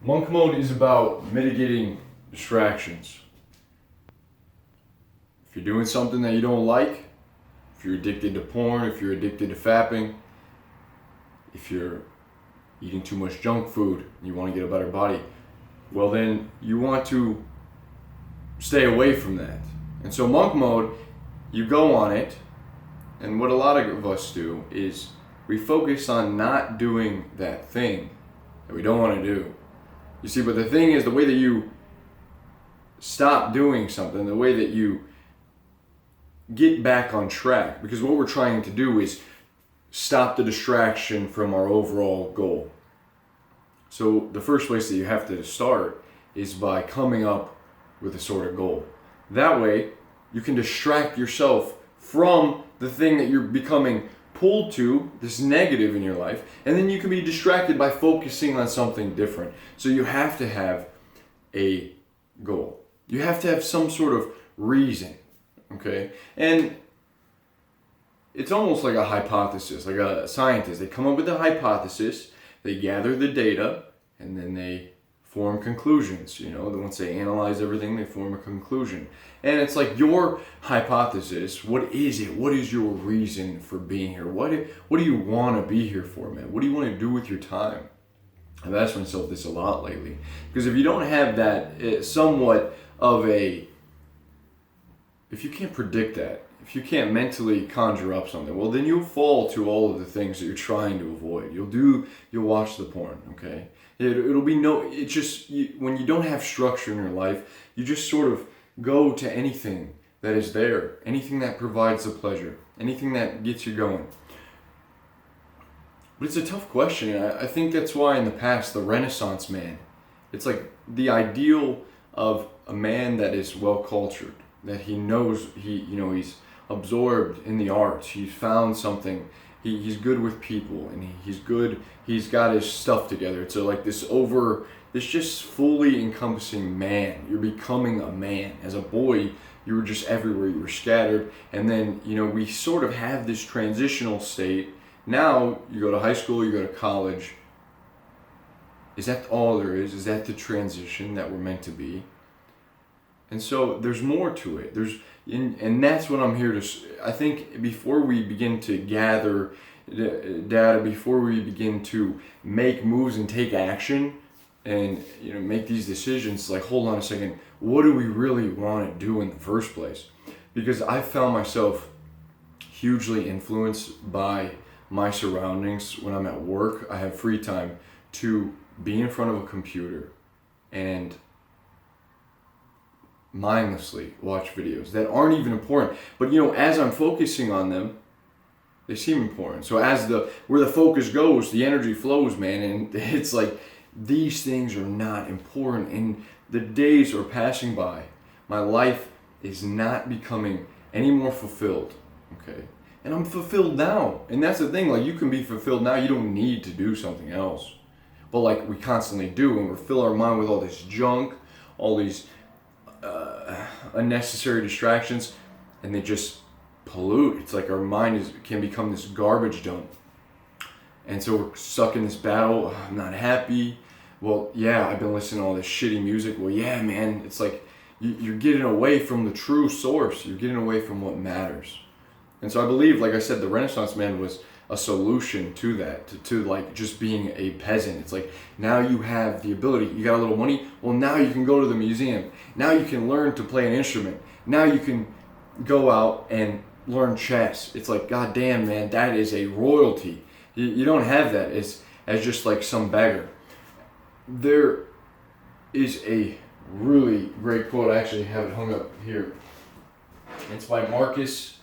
Monk mode is about mitigating distractions. If you're doing something that you don't like, if you're addicted to porn, if you're addicted to fapping, if you're eating too much junk food and you want to get a better body, well then you want to stay away from that. And so monk mode, you go on it, and what a lot of us do is we focus on not doing that thing that we don't want to do. You see, but the thing is, the way that you stop doing something, the way that you get back on track, because what we're trying to do is stop the distraction from our overall goal. So the first place that you have to start is by coming up with a sort of goal. That way, you can distract yourself from the thing that you're becoming pulled to, this negative in your life, and then you can be distracted by focusing on something different. So you have to have a goal. You have to have some sort of reason, okay? And it's almost like a hypothesis, like a scientist. They come up with a hypothesis, they gather the data, and then they form conclusions. You know, once they analyze everything, they form a conclusion. And it's like your hypothesis, what is it? What is your reason for being here? What do you want to be here for, man? What do you want to do with your time? I've asked myself this a lot lately. Because if you don't have that somewhat of a, if you can't predict that, if you can't mentally conjure up something, well then you'll fall to all of the things that you're trying to avoid. You'll watch the porn, okay? It'll be when you don't have structure in your life, you just sort of go to anything that is there, anything that provides the pleasure, anything that gets you going. But it's a tough question, and I think that's why in the past, the Renaissance man, it's like the ideal of a man that is well cultured, that he knows, he's absorbed in the arts, he's found something, he's good with people, and he's got his stuff together. It's like this just fully encompassing man. You're becoming a man. As a boy, you were just everywhere, you were scattered, and then, we sort of have this transitional state. Now, you go to high school, you go to college. Is that all there is? Is that the transition that we're meant to be? And so there's more to it. And that's what I'm here to. I think before we begin to gather data, before we begin to make moves and take action, and make these decisions, like, hold on a second, what do we really want to do in the first place? Because I found myself hugely influenced by my surroundings when I'm at work. I have free time to be in front of a computer and mindlessly watch videos that aren't even important. But as I'm focusing on them, they seem important. So where the focus goes, the energy flows, man. And it's like, these things are not important, and the days are passing by. My life is not becoming any more fulfilled, okay? And I'm fulfilled now. And that's the thing, like, you can be fulfilled now. You don't need to do something else. But like we constantly do, and we fill our mind with all this junk, all these unnecessary distractions, and they just pollute. It's like our mind can become this garbage dump. And so we're stuck in this battle. I'm not happy. Well, yeah, I've been listening to all this shitty music. Well, yeah, man, it's like you're getting away from the true source. You're getting away from what matters. And so I believe, like I said, the Renaissance man was a solution to that, to like just being a peasant. It's like, now you have the ability, you got a little money, well, now you can go to the museum. Now you can learn to play an instrument. Now you can go out and learn chess. It's like, goddamn, man, that is a royalty. You don't have that as just like some beggar. There is a really great quote. I actually have it hung up here. It's by Marcus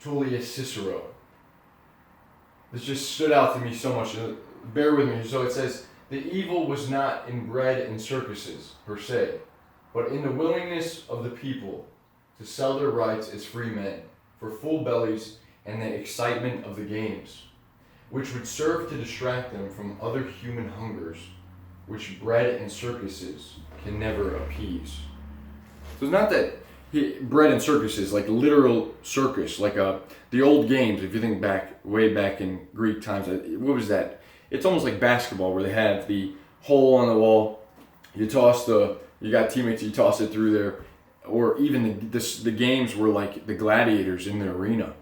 Tullius Cicero. This just stood out to me so much. Bear with me. So it says, the evil was not in bread and circuses per se, but in the willingness of the people to sell their rights as free men for full bellies and the excitement of the games, which would serve to distract them from other human hungers, which bread and circuses can never appease. So it's not that bread and circuses, like literal circus, like the old games. If you think way back in Greek times, what was that? It's almost like basketball, where they have the hole on the wall. You got teammates, you toss it through there. Or even the games were like the gladiators in the arena.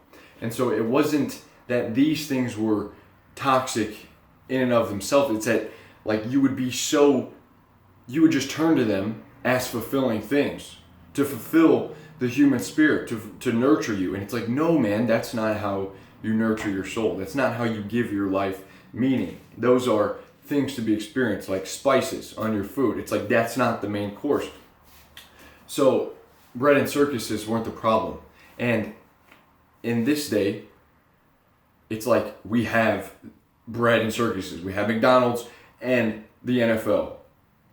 And so it wasn't that these things were toxic in and of themselves. It's that like you would just turn to them as fulfilling things, to fulfill the human spirit, to nurture you. And it's like, no, man, that's not how you nurture your soul. That's not how you give your life meaning. Those are things to be experienced, like spices on your food. It's like, that's not the main course. So bread and circuses weren't the problem. And in this day, it's like we have bread and circuses. We have McDonald's and the NFL.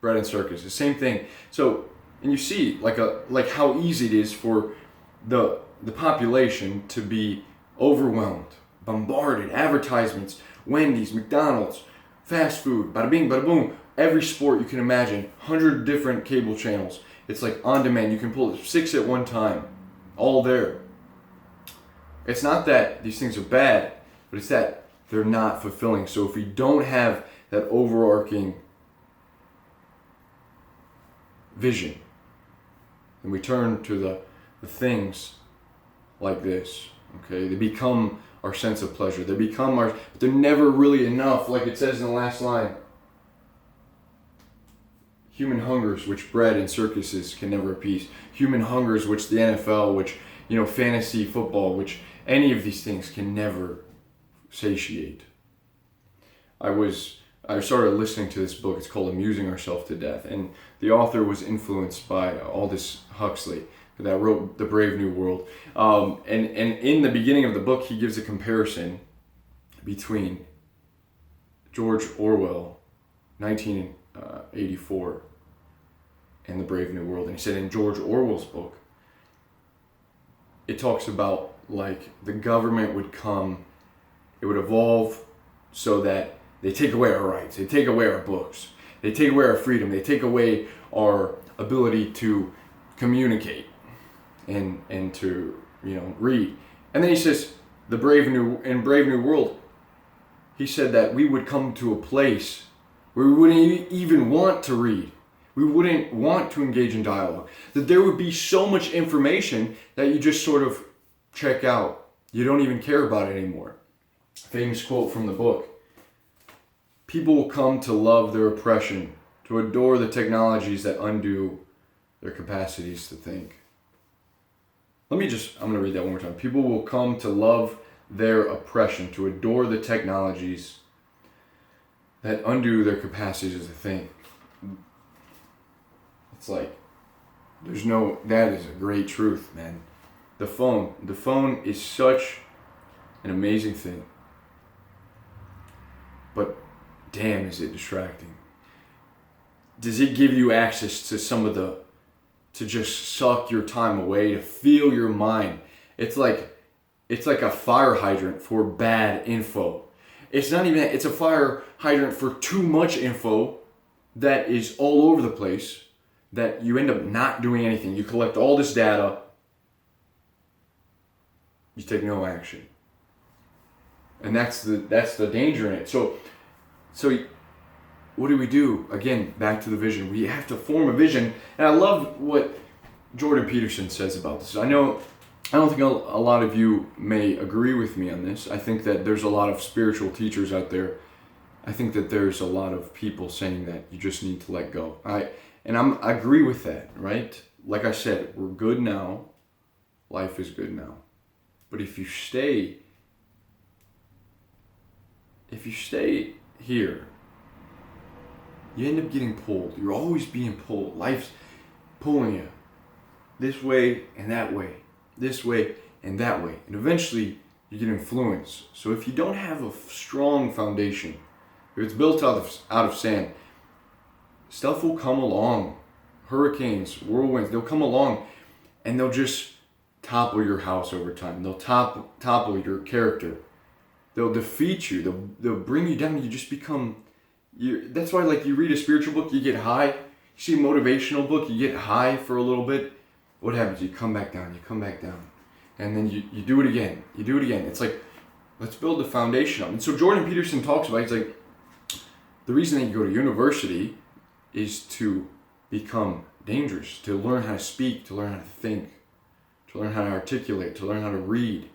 Bread and circuses, same thing. So, and you see like how easy it is for the population to be overwhelmed, bombarded, advertisements, Wendy's, McDonald's, fast food, bada bing, bada boom, every sport you can imagine, 100 different cable channels. It's like on demand. You can pull 6 at one time, all there. It's not that these things are bad, but it's that they're not fulfilling. So if we don't have that overarching vision, and we turn to the things like this, okay? They become our sense of pleasure. They become but they're never really enough, like it says in the last line. Human hungers, which bread and circuses can never appease. Human hungers, which the NFL, which, fantasy football, which any of these things can never satiate. I started listening to this book. It's called Amusing Ourselves to Death. And the author was influenced by Aldous Huxley that wrote The Brave New World. And in the beginning of the book, he gives a comparison between George Orwell, 1984, and The Brave New World. And he said in George Orwell's book, it talks about like the government would come, it would evolve so that they take away our rights, they take away our books, they take away our freedom, they take away our ability to communicate and to read. And then he says, Brave New World, he said that we would come to a place where we wouldn't even want to read. We wouldn't want to engage in dialogue. That there would be so much information that you just sort of check out. You don't even care about it anymore. Famous quote from the book. People will come to love their oppression, to adore the technologies that undo their capacities to think. I'm going to read that one more time. People will come to love their oppression, to adore the technologies that undo their capacities to think. It's like, that is a great truth, man. The phone is such an amazing thing. But damn, is it distracting. Does it give you access to to just suck your time away, to fill your mind? It's like a fire hydrant for bad info. It's not even that, it's a fire hydrant for too much info that is all over the place, that you end up not doing anything. You collect all this data, you take no action. And that's the danger in it. So what do we do? Again, back to the vision. We have to form a vision. And I love what Jordan Peterson says about this. I don't think a lot of you may agree with me on this. I think that there's a lot of spiritual teachers out there. I think that there's a lot of people saying that you just need to let go. I agree with that, right? Like I said, we're good now. Life is good now. But if you stay here, you end up getting pulled. You're always being pulled. Life's pulling you this way and that way, this way and that way. And eventually you get influenced. So if you don't have a strong foundation, if it's built out of sand, stuff will come along. Hurricanes, whirlwinds, they'll come along and they'll just topple your house over time. They'll topple your character. They'll defeat you. They'll bring you down. You just become... that's why, like, you read a spiritual book, you get high. You see a motivational book, you get high for a little bit. What happens? You come back down. And then you do it again. It's like, let's build the foundation up. And so Jordan Peterson talks about, he's like, The reason that you go to university is to become dangerous, to learn how to speak, to learn how to think, to learn how to articulate, to learn how to read.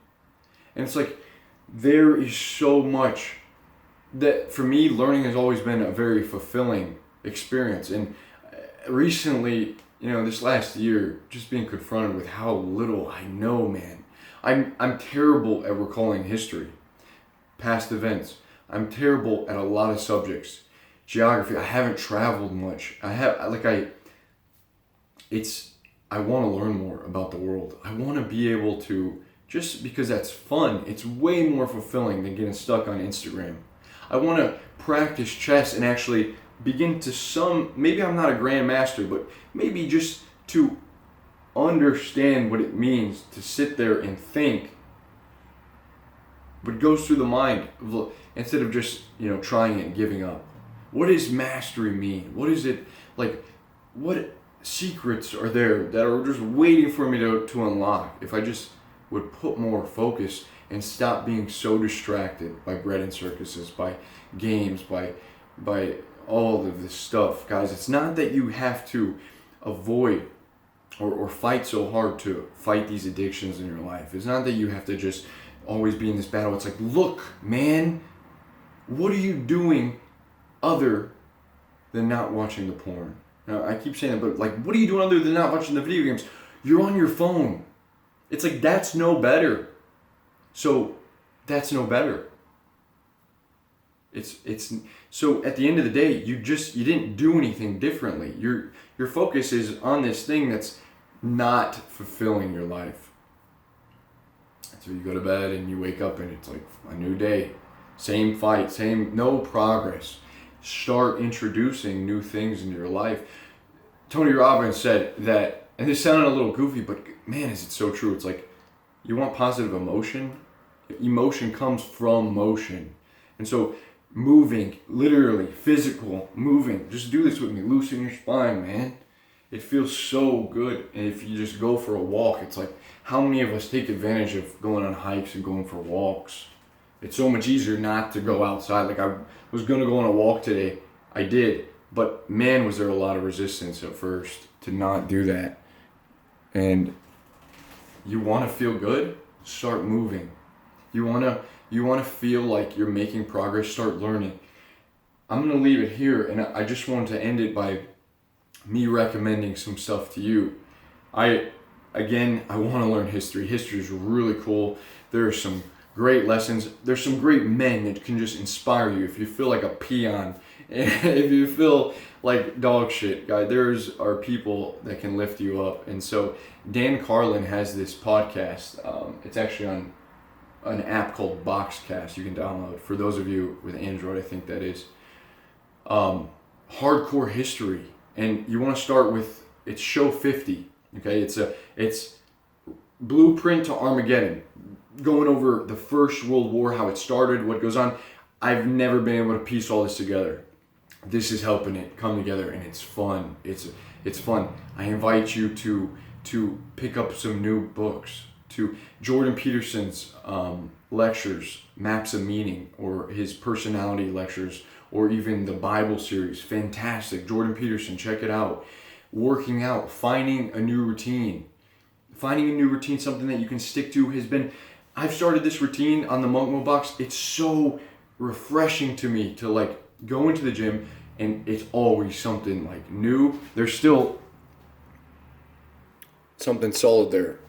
And it's like, there is so much that, for me, learning has always been a very fulfilling experience. And recently, this last year, just being confronted with how little I know, man. I'm terrible at recalling history, past events. I'm terrible at a lot of subjects. Geography, I haven't traveled much. I want to learn more about the world. I want to be able to, just because that's fun, it's way more fulfilling than getting stuck on Instagram. I want to practice chess and actually begin to maybe I'm not a grandmaster, but maybe just to understand what it means to sit there and think what goes through the mind instead of just trying it and giving up. What does mastery mean? What is it like? What secrets are there that are just waiting for me to unlock if I just would put more focus and stop being so distracted by bread and circuses, by games, by all of this stuff. Guys, it's not that you have to avoid or fight so hard to fight these addictions in your life. It's not that you have to just always be in this battle. It's like, look, man, what are you doing other than not watching the porn? Now, I keep saying that, but like, what are you doing other than not watching the video games? You're on your phone. It's like, that's no better. So that's no better. It's so at the end of the day, you didn't do anything differently. Your focus is on this thing that's not fulfilling your life. So you go to bed and you wake up and it's like a new day. Same fight, no progress. Start introducing new things into your life. Tony Robbins said that, and this sounded a little goofy, but man, is it so true. It's like, you want positive emotion? Emotion comes from motion. And so moving, literally, physical, moving. Just do this with me. Loosen your spine, man. It feels so good. And if you just go for a walk, it's like, how many of us take advantage of going on hikes and going for walks? It's so much easier not to go outside. Like, I was going to go on a walk today. I did. But man, was there a lot of resistance at first to not do that. And you want to feel good? Start moving. You want to feel like you're making progress? Start learning. I'm going to leave it here, and I just wanted to end it by me recommending some stuff to you. I want to learn history. History is really cool. There are some great lessons. There's some great men that can just inspire you. If you feel like a peon, if you feel like dog shit, guy, are people that can lift you up. And so Dan Carlin has this podcast. It's actually on an app called Boxcast you can download. For those of you with Android, I think that is. Hardcore history. And you want to start with, it's show 50. Okay, it's Blueprint to Armageddon. Going over the First World War, how it started, what goes on. I've never been able to piece all this together. This is helping it come together, and it's fun. It's fun. I invite you to pick up some new books, to Jordan Peterson's lectures, Maps of Meaning, or his personality lectures, or even the Bible series. Fantastic. Jordan Peterson, check it out. Working out, finding a new routine. Finding a new routine, something that you can stick to, I've started this routine on the Monk Mode box. It's so refreshing to me to like go into the gym, and it's always something like new. There's still something solid there,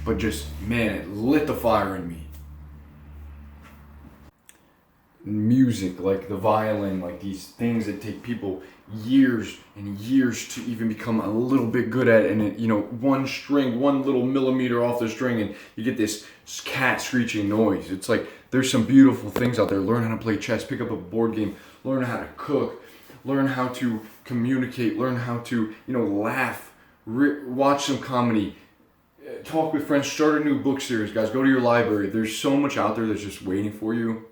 but just, man, it lit the fire in me. Music, like the violin, like these things that take people years and years to even become a little bit good at, and it, one string, one little millimeter off the string, and you get this cat screeching noise. It's like, there's some beautiful things out there. Learn how to play chess, pick up a board game, learn how to cook, learn how to communicate, learn how to, laugh, watch some comedy, talk with friends, start a new book series, guys. Go to your library. There's so much out there that's just waiting for you.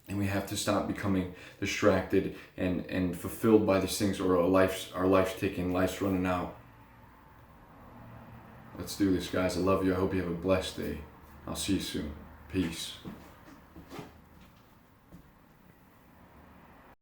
And we have to stop becoming distracted and fulfilled by these things, or our life's ticking, life's running out. Let's do this, guys. I love you. I hope you have a blessed day. I'll see you soon. Peace.